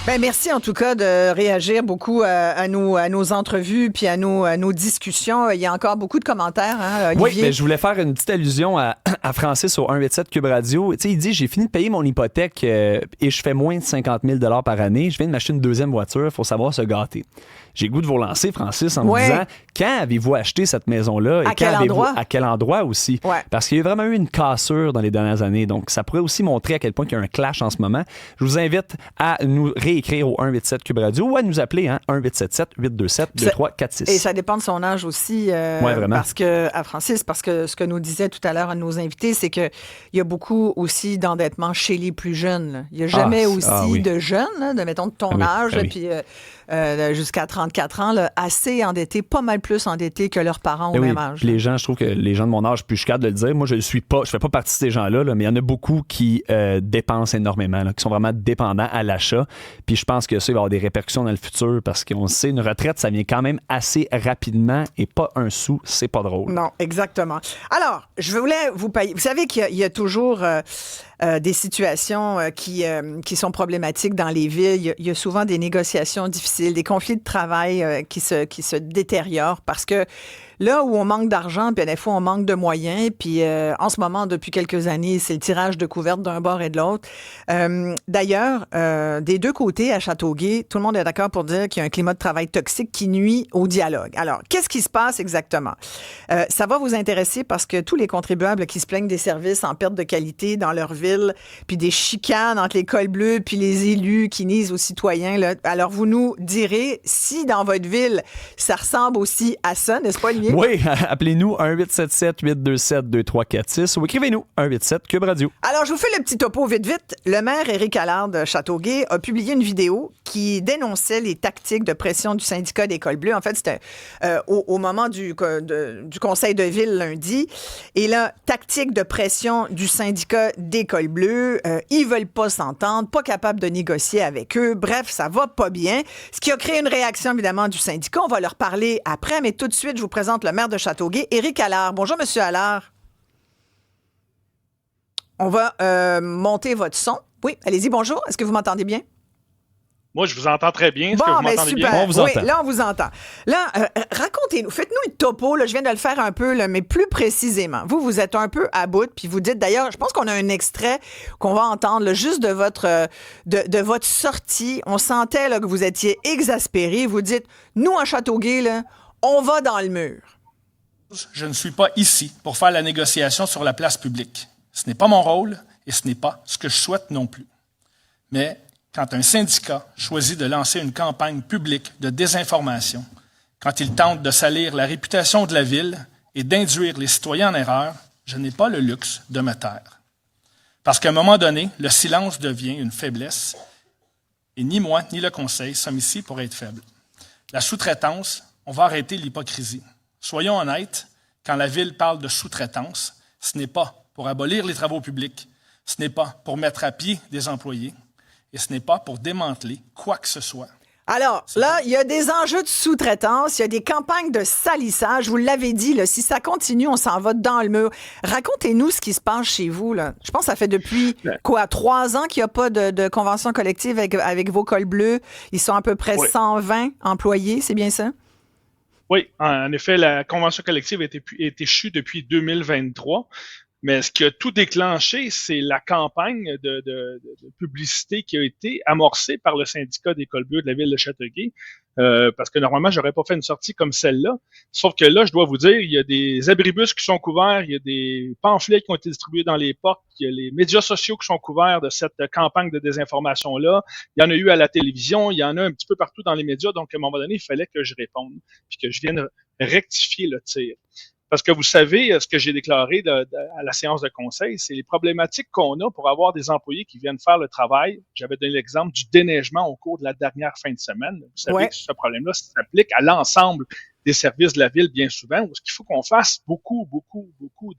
Ben merci en tout cas de réagir beaucoup à nos entrevues puis à nos discussions. Il y a encore beaucoup de commentaires, hein, Olivier? Oui, mais je voulais faire une petite allusion à Francis au 187 Cube Radio. Tu sais, il dit, j'ai fini de payer mon hypothèque et je fais moins de 50 000 par année. Je viens de m'acheter une deuxième voiture. Il faut savoir se gâter. J'ai le goût de vous relancer, Francis, en me disant, quand avez-vous acheté cette maison-là? Et à quel endroit aussi? Ouais. Parce qu'il y a vraiment eu une cassure dans les dernières années. Donc, ça pourrait aussi montrer à quel point il y a un clash en ce moment. Je vous invite à nous réécrire au 187 Cube Radio ou à nous appeler, hein, 1877-827-2346. Et ça dépend de son âge aussi. Vraiment. Parce que, à Francis, parce que ce que nous disait tout à l'heure à nos invités, c'est qu'il y a beaucoup aussi d'endettement chez les plus jeunes. Là. Il n'y a jamais de jeunes, là, de ton âge, puis jusqu'à 34 ans, là, assez endettés, pas mal plus endettés que leurs parents au même âge. Les gens, je trouve que les gens de mon âge, puis je suis capable de le dire, moi je ne suis pas, je fais pas partie de ces gens-là, là, mais il y en a beaucoup qui dépensent énormément, là, qui sont vraiment dépendants à l'achat. Puis je pense que ça, il va y avoir des répercussions dans le futur parce qu'on sait, une retraite, ça vient quand même assez rapidement et pas un sou, c'est pas drôle. Non, exactement. Alors, je voulais vous payer. Vous savez qu'il y a toujours des situations qui sont problématiques dans les villes. Il y a souvent des négociations difficiles, des conflits de travail qui se détériorent parce que là où on manque d'argent, puis des fois on manque de moyens, puis en ce moment, depuis quelques années, c'est le tirage de couvertes d'un bord et de l'autre. D'ailleurs, des deux côtés à Châteauguay, tout le monde est d'accord pour dire qu'il y a un climat de travail toxique qui nuit au dialogue. Alors, qu'est-ce qui se passe exactement? Ça va vous intéresser parce que tous les contribuables qui se plaignent des services en perte de qualité dans leur ville, puis des chicanes entre les cols bleus puis les élus qui nuisent aux citoyens, là, alors vous nous direz si dans votre ville, ça ressemble aussi à ça, n'est-ce pas, Olivier? Oui, appelez-nous 1877-827-2346 ou écrivez-nous 187 Cube Radio. Alors, je vous fais le petit topo vite. Le maire Éric Allard de Châteauguay a publié une vidéo qui dénonçait les tactiques de pression du syndicat des cols bleus. En fait, c'était au moment du conseil de ville lundi. Et là, tactique de pression du syndicat des cols bleus. Ils veulent pas s'entendre, pas capables de négocier avec eux. Bref, ça va pas bien. Ce qui a créé une réaction, évidemment, du syndicat. On va leur parler après, mais tout de suite, je vous présente le maire de Châteauguay, Éric Allard. Bonjour, Monsieur Allard. On va monter votre son. Oui, allez-y, bonjour. Est-ce que vous m'entendez bien? Moi, je vous entends très bien. Est-ce que vous m'entendez super. bien? On vous entend. Oui, là, on vous entend. Là, racontez-nous, faites-nous le topo. Là, je viens de le faire un peu, là, mais plus précisément. Vous êtes un peu à bout, puis vous dites, d'ailleurs, je pense qu'on a un extrait qu'on va entendre là, juste de votre sortie. On sentait là, que vous étiez exaspéré. Vous dites, nous, à Châteauguay, là, on va dans le mur. Je ne suis pas ici pour faire la négociation sur la place publique. Ce n'est pas mon rôle et ce n'est pas ce que je souhaite non plus. Mais quand un syndicat choisit de lancer une campagne publique de désinformation, quand il tente de salir la réputation de la ville et d'induire les citoyens en erreur, je n'ai pas le luxe de me taire. Parce qu'à un moment donné, le silence devient une faiblesse et ni moi ni le conseil sommes ici pour être faibles. La sous-traitance, on va arrêter l'hypocrisie. Soyons honnêtes, quand la Ville parle de sous-traitance, ce n'est pas pour abolir les travaux publics, ce n'est pas pour mettre à pied des employés et ce n'est pas pour démanteler quoi que ce soit. Alors, là, il y a des enjeux de sous-traitance, il y a des campagnes de salissage. Vous l'avez dit, là, si ça continue, on s'en va dans le mur. Racontez-nous ce qui se passe chez vous. Là. Je pense que ça fait depuis, 3 ans qu'il n'y a pas de convention collective avec vos cols bleus. Ils sont à peu près 120 employés, c'est bien ça? Oui, en effet, la convention collective a été échue depuis 2023. Mais ce qui a tout déclenché, c'est la campagne de publicité qui a été amorcée par le syndicat des cols bleus de la ville de Châteauguay. Parce que normalement, j'aurais pas fait une sortie comme celle-là. Sauf que là, je dois vous dire, il y a des abribus qui sont couverts, il y a des pamphlets qui ont été distribués dans les portes, il y a les médias sociaux qui sont couverts de cette campagne de désinformation-là. Il y en a eu à la télévision, il y en a un petit peu partout dans les médias. Donc, à un moment donné, il fallait que je réponde, puis que je vienne rectifier le tir. Parce que vous savez, ce que j'ai déclaré à la séance de conseil, c'est les problématiques qu'on a pour avoir des employés qui viennent faire le travail. J'avais donné l'exemple du déneigement au cours de la dernière fin de semaine. Vous savez que ce problème-là s'applique à l'ensemble des services de la ville bien souvent, où il faut qu'on fasse beaucoup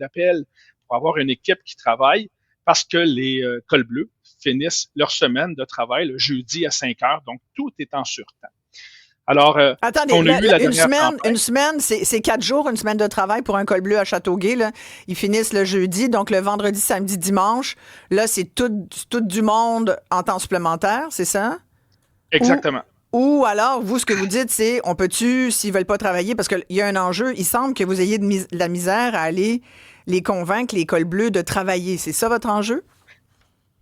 d'appels pour avoir une équipe qui travaille parce que les cols bleus finissent leur semaine de travail le jeudi à 5 heures. Donc, tout est en surtemps. Alors, attendez, on a eu la une semaine, c'est 4 jours, une semaine de travail pour un col bleu à Châteauguay. Là. Ils finissent le jeudi, donc le vendredi, samedi, dimanche. Là, c'est tout du monde en temps supplémentaire, c'est ça? Exactement. Ou alors, vous, ce que vous dites, c'est on peut-tu, s'ils veulent pas travailler, parce qu'il y a un enjeu, il semble que vous ayez de la misère à aller les convaincre, les cols bleus, de travailler. C'est ça votre enjeu?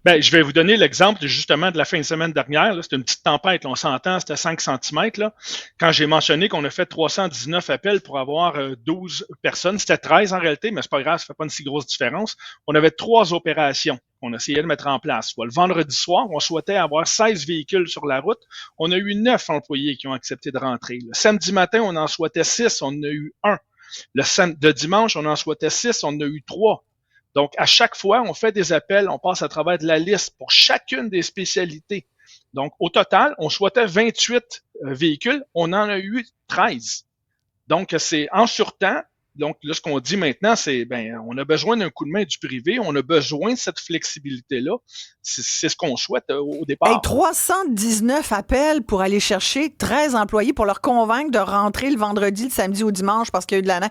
Ben, je vais vous donner l'exemple justement de la fin de semaine dernière. C'était une petite tempête, là, on s'entend, c'était 5 cm. Là. Quand j'ai mentionné qu'on a fait 319 appels pour avoir 12 personnes, c'était 13 en réalité, mais c'est pas grave, ça fait pas une si grosse différence. On avait 3 opérations qu'on essayait de mettre en place. Soit le vendredi soir, on souhaitait avoir 16 véhicules sur la route. On a eu 9 employés qui ont accepté de rentrer. Le samedi matin, on en souhaitait 6, on en a eu 1. Le dimanche, on en souhaitait 6, on en a eu 3. Donc, à chaque fois, on fait des appels, on passe à travers de la liste pour chacune des spécialités. Donc, au total, on souhaitait 28 véhicules, on en a eu 13. Donc, c'est en surtemps. Donc, là, ce qu'on dit maintenant, c'est, on a besoin d'un coup de main du privé, on a besoin de cette flexibilité-là. C'est ce qu'on souhaite au départ. Hey, 319 appels pour aller chercher 13 employés pour leur convaincre de rentrer le vendredi, le samedi ou le dimanche parce qu'il y a eu de la neige.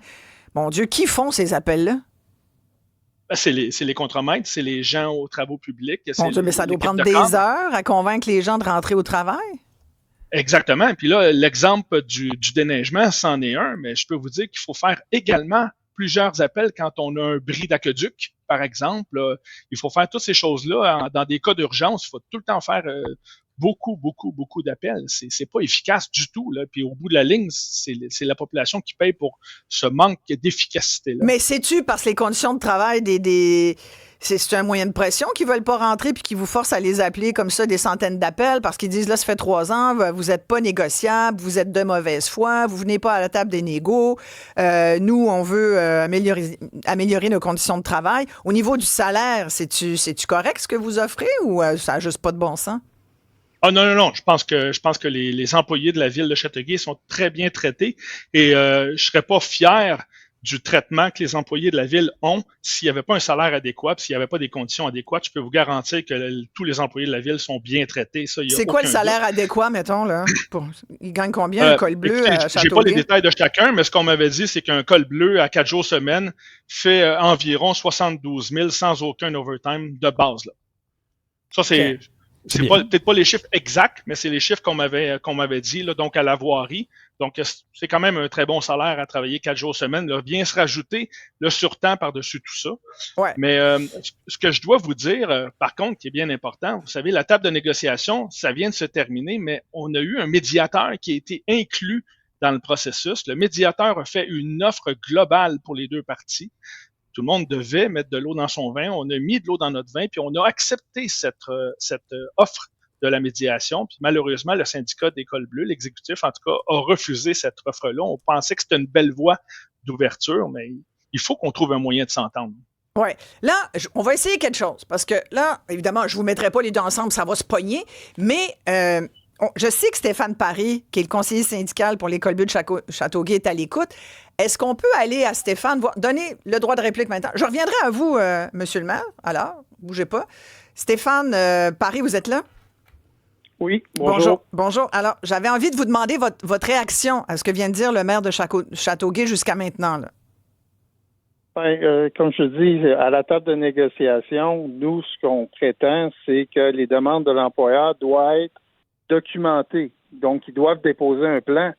Mon Dieu, qui font ces appels-là? C'est les contremaîtres, c'est les gens aux travaux publics. Mon Dieu, mais ça doit prendre des heures à convaincre les gens de rentrer au travail. Exactement. Puis là, l'exemple du déneigement, c'en est un, mais je peux vous dire qu'il faut faire également plusieurs appels quand on a un bris d'aqueduc, par exemple. Il faut faire toutes ces choses-là. Dans des cas d'urgence, il faut tout le temps faire beaucoup d'appels. C'est pas efficace du tout. Là. Puis au bout de la ligne, c'est la population qui paye pour ce manque d'efficacité-là. Mais sais-tu, parce que les conditions de travail c'est un moyen de pression qu'ils veulent pas rentrer puis qui vous forcent à les appeler comme ça des centaines d'appels parce qu'ils disent là, ça fait 3 ans, vous êtes pas négociable, vous êtes de mauvaise foi, vous venez pas à la table des négos. Nous, on veut améliorer nos conditions de travail. Au niveau du salaire, c'est-tu correct ce que vous offrez ou ça n'a juste pas de bon sens? Ah non, je pense que les employés de la ville de Châteauguay sont très bien traités et je serais pas fier du traitement que les employés de la ville ont s'il n'y avait pas un salaire adéquat, s'il n'y avait pas des conditions adéquates. Je peux vous garantir que tous les employés de la ville sont bien traités. C'est quoi le salaire adéquat, mettons, là? Ils gagnent combien un col bleu à Châteauguay? J'ai pas les détails de chacun, mais ce qu'on m'avait dit, c'est qu'un col bleu à 4 jours semaine fait environ 72 000 sans aucun overtime de base. Là. Ça, c'est... Okay. C'est peut-être pas les chiffres exacts, mais c'est les chiffres qu'on m'avait dit, là, donc à la voirie. Donc, c'est quand même un très bon salaire à travailler 4 jours semaine. Là, vient se rajouter le surtemps par-dessus tout ça. Ouais. Mais ce que je dois vous dire, par contre, qui est bien important, vous savez, la table de négociation, ça vient de se terminer, mais on a eu un médiateur qui a été inclus dans le processus. Le médiateur a fait une offre globale pour les deux parties. Tout le monde devait mettre de l'eau dans son vin. On a mis de l'eau dans notre vin, puis on a accepté cette offre de la médiation. Puis malheureusement, le syndicat des cols bleus, l'exécutif en tout cas, a refusé cette offre-là. On pensait que c'était une belle voie d'ouverture, mais il faut qu'on trouve un moyen de s'entendre. Oui. Là, on va essayer quelque chose, parce que là, évidemment, je ne vous mettrai pas les deux ensemble, ça va se pogner, mais... je sais que Stéphane Paré, qui est le conseiller syndical pour l'école bleue de Châteauguay, est à l'écoute. Est-ce qu'on peut aller à Stéphane, donner le droit de réplique maintenant? Je reviendrai à vous, Monsieur le maire. Alors, bougez pas. Stéphane Paré, vous êtes là? Oui, bonjour. Bonjour. Alors, j'avais envie de vous demander votre réaction à ce que vient de dire le maire de Châteauguay jusqu'à maintenant. Là. Comme je dis, à la table de négociation, nous, ce qu'on prétend, c'est que les demandes de l'employeur doivent être documentés. Donc, ils doivent déposer un plan.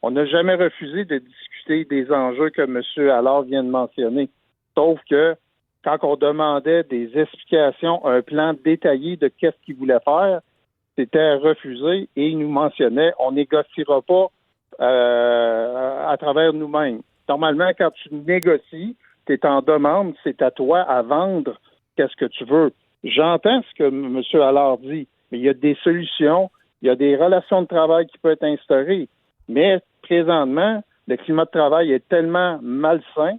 On n'a jamais refusé de discuter des enjeux que M. Allard vient de mentionner. Sauf que quand on demandait des explications, un plan détaillé de qu'est-ce qu'il voulait faire, c'était refusé et il nous mentionnait on négociera pas à travers nous-mêmes. Normalement, quand tu négocies, tu es en demande, c'est à toi à vendre qu'est-ce que tu veux. J'entends ce que M. Allard dit, mais il y a des solutions. Il y a des relations de travail qui peuvent être instaurées. Mais présentement, le climat de travail est tellement malsain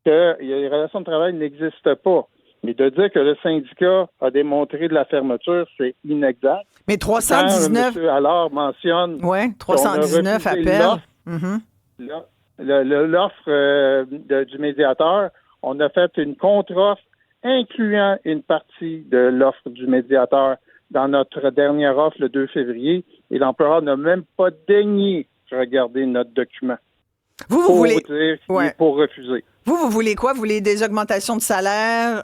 que les relations de travail n'existent pas. Mais de dire que le syndicat a démontré de la fermeture, c'est inexact. Mais 319... Quand M. Allard mentionne... Oui, 319 appels. L'offre du médiateur, on a fait une contre-offre incluant une partie de l'offre du médiateur dans notre dernière offre le 2 février, et l'employeur n'a même pas daigné regarder notre document. Vous voulez... dire qu'il Ouais. est pour refuser. Vous voulez quoi? Vous voulez des augmentations de salaire?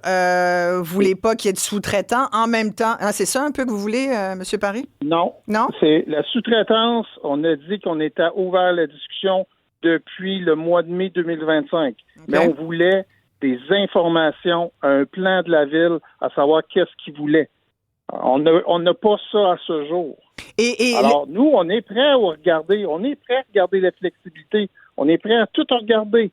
Vous voulez pas qu'il y ait de sous-traitants en même temps? Ah, c'est ça un peu que vous voulez, M. Paris? Non. Non? C'est la sous-traitance. On a dit qu'on était ouvert à la discussion depuis le mois de mai 2025. OK. Mais on voulait des informations, un plan de la ville, à savoir qu'est-ce qu'ils voulaient. On n'a pas ça à ce jour. Et Alors, nous, on est prêt à regarder. On est prêt à regarder la flexibilité. On est prêt à tout regarder.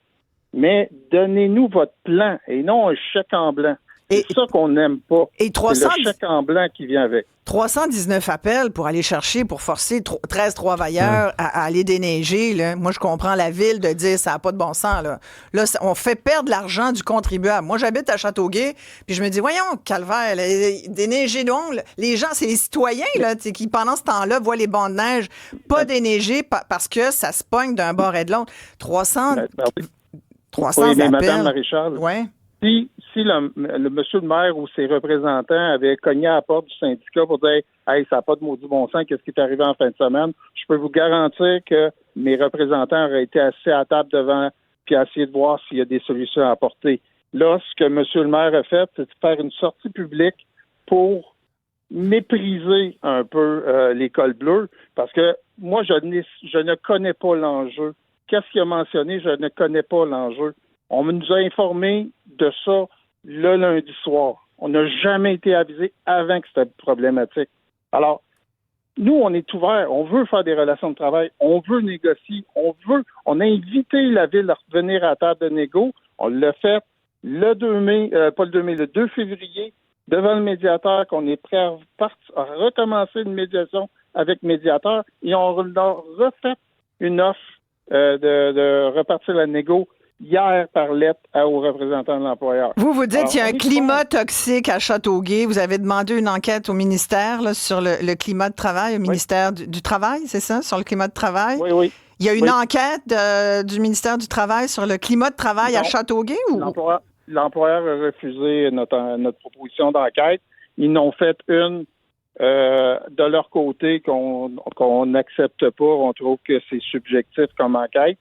Mais donnez-nous votre plan et non un chèque en blanc. C'est ça qu'on n'aime pas. Et C'est le chèque en blanc qui vient avec. 319 appels pour aller chercher, pour forcer 13 travailleurs à aller déneiger. Là. Moi, je comprends la ville de dire ça n'a pas de bon sens. Là, on fait perdre l'argent du contribuable. Moi, j'habite à Châteauguay, puis je me dis, voyons, calvaire, là, déneiger donc. Là. Les gens, c'est les citoyens là, qui, pendant ce temps-là, voient les bancs de neige pas déneigés parce que ça se pogne d'un bord et de l'autre. 300 Oui, mais appels. Mme Maréchal, Ouais. si le monsieur le maire ou ses représentants avaient cogné à la porte du syndicat pour dire « Hey, ça n'a pas de maudit bon sens, qu'est-ce qui est arrivé en fin de semaine? » Je peux vous garantir que mes représentants auraient été assis à table devant puis essayer de voir s'il y a des solutions à apporter. Là, ce que monsieur le maire a fait, c'est de faire une sortie publique pour mépriser un peu l'école bleue, parce que moi, je ne connais pas l'enjeu. Qu'est-ce qu'il a mentionné? Je ne connais pas l'enjeu. On nous a informés de ça le lundi soir. On n'a jamais été avisé avant que c'était problématique. Alors, nous, on est ouverts. On veut faire des relations de travail. On veut négocier. On a invité la ville à revenir à la table de négo. On l'a fait le 2 mai, pas le 2 mai, le 2 février, devant le médiateur, qu'on est prêt à recommencer une médiation avec le médiateur. Et on leur refait une offre de repartir la négo hier par lettre aux représentants de l'employeur. Vous dites qu'il y a un climat toxique à Châteauguay. Vous avez demandé une enquête au ministère là, sur le climat de travail, au ministère du Travail, c'est ça, sur le climat de travail? Oui. Il y a une enquête du ministère du Travail sur le climat de travail à Châteauguay? Ou? L'employeur a refusé notre proposition d'enquête. Ils n'ont fait une de leur côté qu'on n'accepte pas. On trouve que c'est subjectif comme enquête.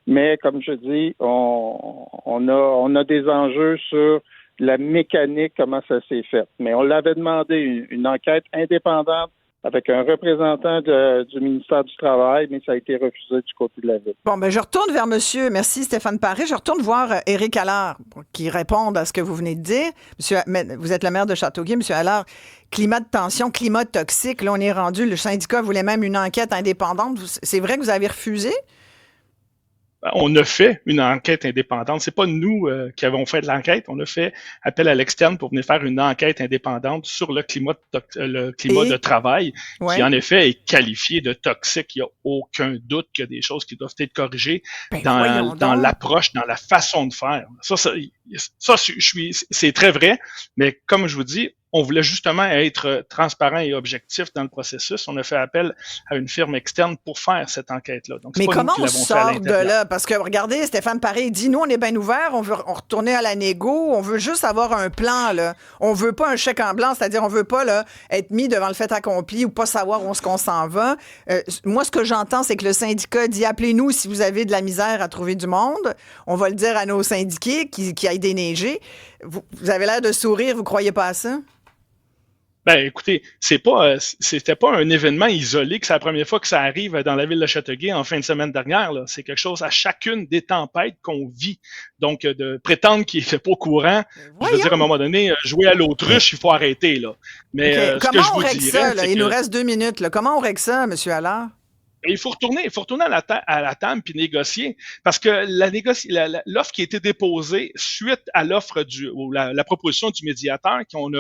Mais comme je dis, on a des enjeux sur la mécanique, comment ça s'est fait. Mais on l'avait demandé une enquête indépendante avec un représentant du ministère du Travail, mais ça a été refusé du côté de la ville. Bon, ben je retourne vers monsieur. Merci Stéphane Paré. Je retourne voir Éric Allard qui réponde à ce que vous venez de dire. Monsieur, vous êtes le maire de Châteauguay, monsieur Allard. Climat de tension, climat toxique. Là, on est rendu. Le syndicat voulait même une enquête indépendante. C'est vrai que vous avez refusé? On a fait une enquête indépendante. C'est pas nous qui avons fait de l'enquête. On a fait appel à l'externe pour venir faire une enquête indépendante sur le climat de travail, qui en effet est qualifié de toxique. Il n'y a aucun doute qu'il y a des choses qui doivent être corrigées dans l'approche, dans la façon de faire. C'est très vrai, mais comme je vous dis, on voulait justement être transparent et objectif dans le processus. On a fait appel à une firme externe pour faire cette enquête-là. Donc, mais comment on sort de là? Parce que, regardez, Stéphane Paré dit, nous, on est bien ouverts, on veut retourner à la négo, on veut juste avoir un plan, là. On veut pas un chèque en blanc, c'est-à-dire on veut pas là, être mis devant le fait accompli ou pas savoir où est-ce qu'on s'en va. Moi, ce que j'entends, c'est que le syndicat dit, appelez-nous si vous avez de la misère à trouver du monde. On va le dire à nos syndiqués qui aillent déneiger. Vous avez l'air de sourire, vous croyez pas à ça? Ben, écoutez, c'était pas un événement isolé que c'est la première fois que ça arrive dans la ville de Châteauguay en fin de semaine dernière, là. C'est quelque chose à chacune des tempêtes qu'on vit. Donc, de prétendre qu'il n'est pas au courant, je veux dire, à un moment donné, jouer à l'autruche, il faut arrêter, là. Mais, comment on règle ça, là? Il nous reste 2 minutes, là. Comment on règle ça, M. Allard? Il faut retourner à la table puis négocier, parce que l'offre qui a été déposée suite à l'offre la proposition du médiateur qu'on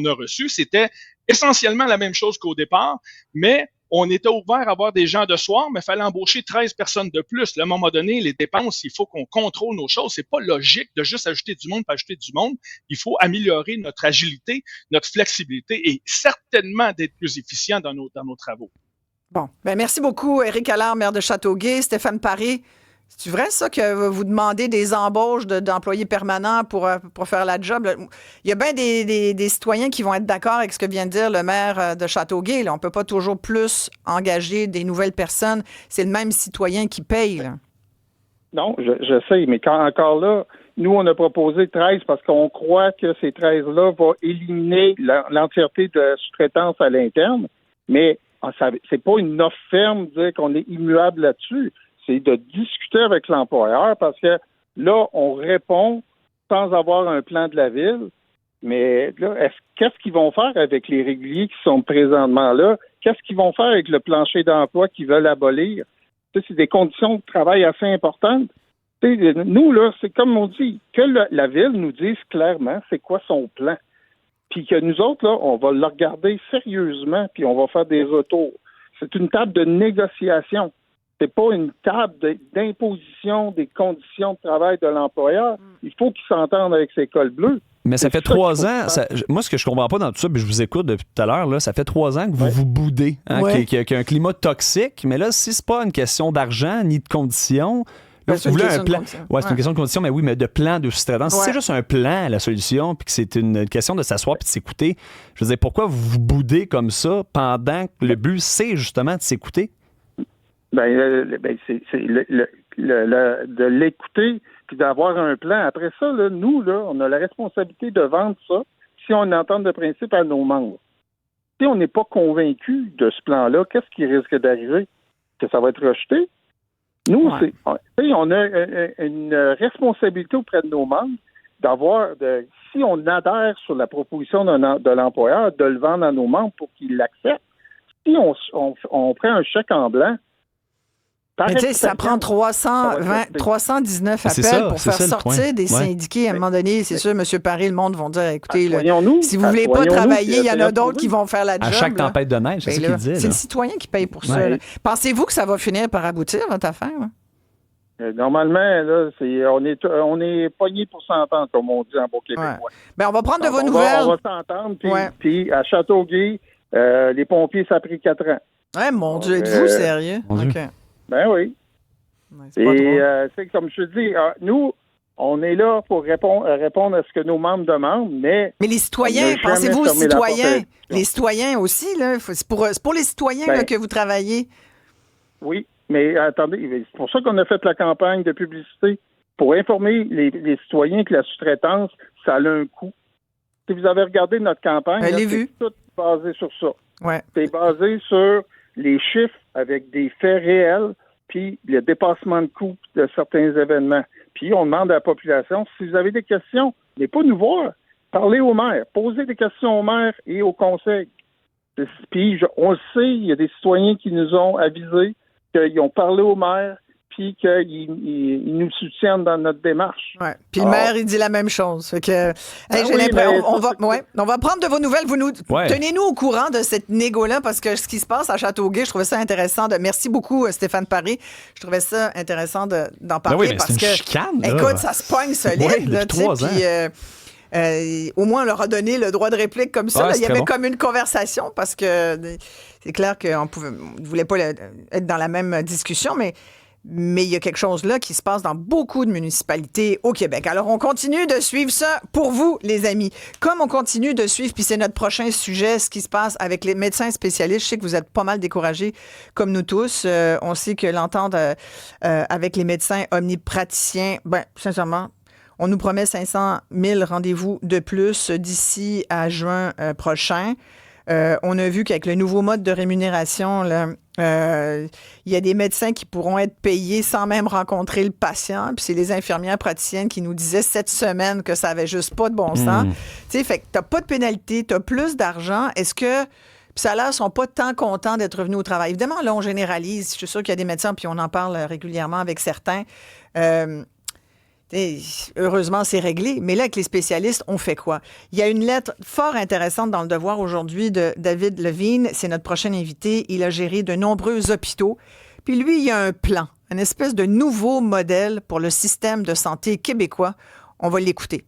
a reçue, c'était essentiellement la même chose qu'au départ, mais on était ouvert à avoir des gens de soir, mais il fallait embaucher 13 personnes de plus. Là, à un moment donné, les dépenses, il faut qu'on contrôle nos choses. C'est pas logique de juste ajouter du monde pour ajouter du monde. Il faut améliorer notre agilité, notre flexibilité et certainement d'être plus efficient dans nos travaux. Bon, ben merci beaucoup, Éric Allard, maire de Châteauguay. Stéphane Paré, c'est vrai ça que vous demandez des embauches d'employés permanents pour faire la job? Il y a bien des citoyens qui vont être d'accord avec ce que vient de dire le maire de Châteauguay. Là. On ne peut pas toujours plus engager des nouvelles personnes. C'est le même citoyen qui paye. Là. Non, je sais, mais encore là, nous, on a proposé 13 parce qu'on croit que ces 13-là vont éliminer l'entièreté de la sous-traitance à l'interne, mais c'est pas une offre ferme de dire qu'on est immuable là-dessus. C'est de discuter avec l'employeur parce que là, on répond sans avoir un plan de la ville. Mais là, qu'est-ce qu'ils vont faire avec les réguliers qui sont présentement là? Qu'est-ce qu'ils vont faire avec le plancher d'emploi qu'ils veulent abolir? C'est des conditions de travail assez importantes. Nous, là, c'est comme on dit, que la ville nous dise clairement c'est quoi son plan. Puis que nous autres, là, on va le regarder sérieusement, puis on va faire des retours. C'est une table de négociation. C'est pas une table d'imposition des conditions de travail de l'employeur. Il faut qu'il s'entende avec ses cols bleus. Mais ça fait 3 ans. Moi, ce que je comprends pas dans tout ça, puis je vous écoute depuis tout à l'heure, là, ça fait 3 ans que vous vous boudez, qu'il y a un climat toxique. Mais là, si c'est pas une question d'argent ni de conditions, là, vous voulez un plan. Ouais, c'est une question de conditions, mais oui, mais de plan de sous-traitance. Si c'est juste un plan, la solution, puis que c'est une question de s'asseoir puis de s'écouter, je veux dire, pourquoi vous vous boudez comme ça pendant que le but, c'est justement de s'écouter? C'est de l'écouter puis d'avoir un plan. Après ça, là, nous, là, on a la responsabilité de vendre ça si on entend de principe à nos membres. Si on n'est pas convaincu de ce plan-là, qu'est-ce qui risque d'arriver? Que ça va être rejeté? Nous, on a une responsabilité auprès de nos membres si on adhère sur la proposition de l'employeur, de le vendre à nos membres pour qu'ils l'acceptent. Si on prend un chèque en blanc, mais tu sais, ça prend 319 appels pour faire sortir des syndiqués. À un moment donné, c'est sûr, M. Paré, le monde vont dire, écoutez, si vous ne voulez pas travailler, il y en a d'autres qui vont faire la job. À chaque tempête de neige, c'est ce qu'il dit. C'est le citoyen qui paye pour ça. Pensez-vous que ça va finir par aboutir, votre affaire? Normalement, là, on est pogné pour s'entendre, comme on dit en beau québécois. On va prendre de vos nouvelles. On va s'entendre, puis à Châteauguay, les pompiers, ça a pris 4 ans. Ouais, mon Dieu, êtes-vous sérieux? Ben oui. C'est comme je te dis, nous, on est là pour répondre à ce que nos membres demandent, mais... Mais les citoyens, pensez-vous aux citoyens? Les citoyens aussi, là, c'est pour les citoyens là, que vous travaillez. Oui, mais attendez, c'est pour ça qu'on a fait la campagne de publicité, pour informer les citoyens que la sous-traitance, ça a un coût. Si vous avez regardé notre campagne, c'est tout basé sur ça. Ouais. C'est basé sur les chiffres avec des faits réels, puis le dépassement de coûts de certains événements. Puis on demande à la population, si vous avez des questions, venez pas nous voir, parlez au maire, posez des questions au maire et au conseil. Puis on le sait, il y a des citoyens qui nous ont avisés qu'ils ont parlé au maire, puis qu'ils nous soutiennent dans notre démarche. Ouais. Puis le maire, il dit la même chose. Fait que, j'ai l'impression, on va prendre de vos nouvelles. Tenez-nous au courant de cette négo-là, parce que ce qui se passe à Châteauguay, je trouvais ça intéressant. Merci beaucoup, Stéphane Paré. Je trouvais ça intéressant d'en parler. Parce que chicane, écoute, ça se pogne solide. Depuis 3 ans. Au moins, on leur a donné le droit de réplique comme ça. Il y avait comme une conversation parce que c'est clair qu'on ne voulait pas être dans la même discussion, mais il y a quelque chose là qui se passe dans beaucoup de municipalités au Québec. Alors, on continue de suivre ça pour vous, les amis. Comme on continue de suivre, puis c'est notre prochain sujet, ce qui se passe avec les médecins spécialistes. Je sais que vous êtes pas mal découragés, comme nous tous. On sait que l'entente avec les médecins omnipraticiens, sincèrement, on nous promet 500 000 rendez-vous de plus d'ici à juin prochain. On a vu qu'avec le nouveau mode de rémunération, il y a des médecins qui pourront être payés sans même rencontrer le patient. Puis c'est les infirmières praticiennes qui nous disaient cette semaine que ça avait juste pas de bon sens. Tu sais, fait que t'as pas de pénalité, t'as plus d'argent. Est-ce que... Puis ça a l'air, ils sont pas tant contents d'être revenus au travail. Évidemment, là, on généralise. Je suis sûre qu'il y a des médecins, puis on en parle régulièrement avec certains. Heureusement, c'est réglé. Mais là, avec les spécialistes, on fait quoi? Il y a une lettre fort intéressante dans Le Devoir aujourd'hui de David Levine. C'est notre prochain invité. Il a géré de nombreux hôpitaux. Puis lui, il y a un plan, une espèce de nouveau modèle pour le système de santé québécois. On va l'écouter.